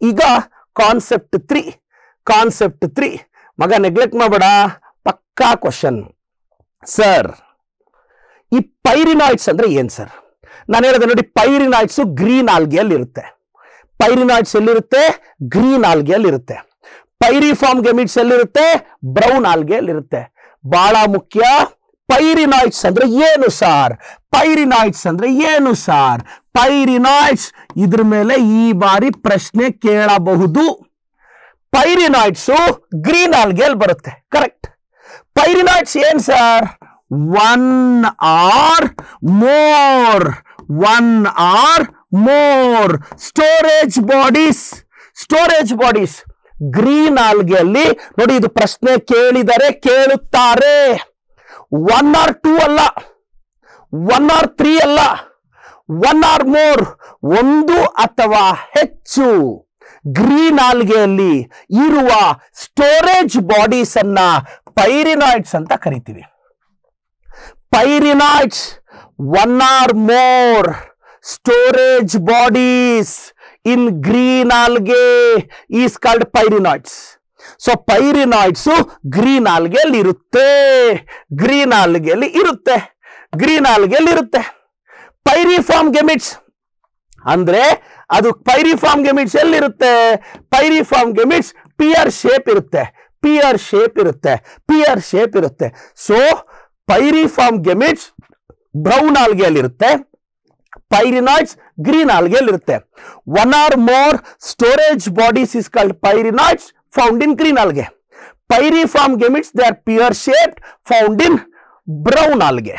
ಈಗ ಕಾನ್ಸೆಪ್ಟ್ 3 ಮಗ ನೆಗ್ಲೆಕ್ಟ್ ಮಾಡಬೇಡ, ಪಕ್ಕಾ ಕ್ವಶನ್. ಸರ್, ಈ ಪೈರಿನಾಯ್ಡ್ಸ್ ಅಂದ್ರೆ ಏನ್ ಸರ್? ನಾನು ಹೇಳಿದೆ ನೋಡಿ, ಪೈರಿನಾಯ್ಡ್ಸ್ ಗ್ರೀನ್ ಆಲ್ಗೆಯಲ್ಲಿ ಇರುತ್ತೆ. ಪೈರಿನಾಯ್ಡ್ಸ್ ಎಲ್ಲಿರುತ್ತೆ? ಗ್ರೀನ್ ಆಲ್ಗೆಯಲ್ಲಿ ಇರುತ್ತೆ. ಪೈರಿಫಾರ್ಮ್ ಗೆಮಿಟ್ಸ್ ಎಲ್ಲಿರುತ್ತೆ? ಬ್ರೌನ್ ಆಲ್ಗೆಯಲ್ಲಿ ಇರುತ್ತೆ. ಬಹಳ ಮುಖ್ಯ, ಪೈರಿನಾಯ್ಡ್ಸ್ ಅಂದ್ರೆ ಏನು ಸಾರ್? ಪೈರಿನಾಯ್ಡ್ಸ್ ಅಂದ್ರೆ ಏನು ಸಾರ್? ಪೈರಿನಾಯ್ಡ್ಸ್ ಇದ್ರ ಮೇಲೆ ಈ ಬಾರಿ ಪ್ರಶ್ನೆ ಕೇಳಬಹುದು. ಪೈರಿನಾಯ್ಡ್ಸ್ ಗ್ರೀನ್ ಆಲ್ಗೆಯಲ್ಲಿ ಬರುತ್ತೆ, ಕರೆಕ್ಟ್. ಪೈರಿನಾಯ್ಡ್ಸ್ ಏನ್ sir? One or more storage bodies green ಆಲ್ಗೆಯಲ್ಲಿ ನೋಡಿ. ಇದು ಪ್ರಶ್ನೆ ಕೇಳಿದರೆ ಕೇಳುತ್ತಾರೆ. 1 or 2 ಅಲ್ಲ, 1 or 3 ಅಲ್ಲ, 1 or more, 1 ಅಥವಾ ಹೆಚ್ಚು ಗ್ರೀನ್ ಆಲ್ಗೆಯಲ್ಲಿ ಇರುವ ಸ್ಟೋರೇಜ್ ಬಾಡೀಸ್ ಅನ್ನ ಪೈರಿನಾಯ್ಡ್ಸ್ ಅಂತ ಕರಿತೀವಿ. ಪೈರಿನಾಯ್ಡ್ಸ್ 1 or more storage bodies in green algae is called pyrenoids. So pyrenoids green algae ಇರುತ್ತೆ. ಪೈರಿಫಾರ್ಮ್ ಗೆಮಿಟ್ಸ್ ಅಂದ್ರೆ ಅದು ಪೈರಿಫಾರ್ಮ್ ಗೆಮಿಟ್ಸ್ ಎಲ್ಲಿರುತ್ತೆ? ಪೈರಿಫಾರ್ಮ್ ಗೆಮಿಟ್ಸ್ ಪಿಯರ್ ಶೇಪ್ ಇರುತ್ತೆ. ಸೊ ಪೈರಿಫಾರ್ಮ್ ಗೆಮಿಟ್ಸ್ ಬ್ರೌನ್ ಆಲ್ಗೆಯಲ್ಲಿ ಇರುತ್ತೆ, ಪೈರಿನಾಯ್ಡ್ಸ್ ಗ್ರೀನ್ ಆಲ್ಗೆಯಲ್ಲಿ ಇರುತ್ತೆ. 1 or more storage bodies is called pyrenoids found in green algae. Pyriform gametes, they are pear shaped, found in brown algae.